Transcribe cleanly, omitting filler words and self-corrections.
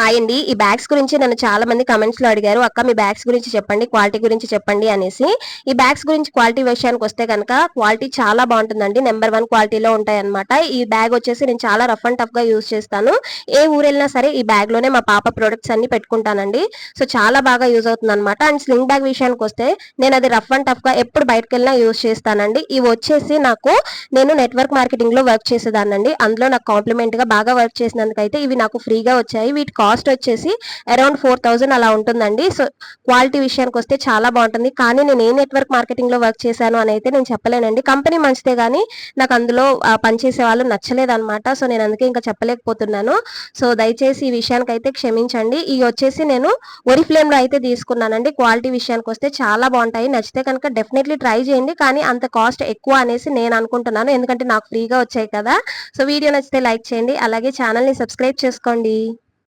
Hi అండి. ఈ bags గురించి నన్ను చాలా మంది కమెంట్స్ లో అడిగారు, అక్క మీ బ్యాగ్స్ గురించి చెప్పండి, క్వాలిటీ గురించి చెప్పండి అనేసి. ఈ బ్యాగ్స్ గురించి క్వాలిటీ విషయానికి వస్తే కనుక క్వాలిటీ చాలా బాగుంటుందండి. నెంబర్ 1 క్వాలిటీలో ఉంటాయి అనమాట. ఈ బ్యాగ్ వచ్చేసి నేను చాలా రఫ్ అండ్ టఫ్ గా యూజ్ చేస్తాను. ఏ ఊరు వెళ్ళినా సరే ఈ బ్యాగ్ లోనే మా పాప ప్రొడక్ట్స్ అన్ని పెట్టుకుంటానండి. సో చాలా బాగా యూజ్ అవుతుంది అనమాట. అండ్ స్లింగ్ బ్యాగ్ విషయానికి వస్తే నేను అది రఫ్ అండ్ టఫ్ గా ఎప్పుడు బయటకు వెళ్ళినా యూజ్ చేస్తానండి. ఇవి వచ్చేసి నేను నెట్వర్క్ మార్కెటింగ్ లో వర్క్ చేసేదానండి. అందులో నాకు కాంప్లిమెంట్ గా బాగా వర్క్ చేసినందుకైతే ఇవి నాకు ఫ్రీగా వచ్చాయి. వీటి కాస్ట్ వచ్చేసి అరౌండ్ 4000 అలా ఉంటుందండి. సో క్వాలిటీ విషయానికి వస్తే చాలా బాగుంటుంది. కానీ నేను ఏ నెట్వర్క్ మార్కెటింగ్ లో వర్క్ చేశాను అని అయితే నేను చెప్పలేనండి. కంపెనీ మంచిదే కానీ నాకు అందులో పనిచేసే వాళ్ళు నచ్చలేదన్నమాట. సో నేను అందుకే ఇంకా చెప్పలేకపోతున్నాను. సో దయచేసి ఈ విషయానికి అయితే క్షమించండి. ఇవి వచ్చేసి నేను ఒరిఫ్లేమ్ లో అయితే తీసుకున్నానండి. క్వాలిటీ విషయానికి వస్తే చాలా బాగుంటాయి. నచ్చితే కనుక డెఫినెట్లీ ట్రై చేయండి. కానీ అంత కాస్ట్ ఎక్కువ అనేసి నేను అనుకుంటున్నాను, ఎందుకంటే నాకు ఫ్రీగా వచ్చాయి కదా. సో వీడియో నచ్చితే లైక్ చేయండి, అలాగే ఛానల్ ని సబ్స్క్రైబ్ చేసుకోండి.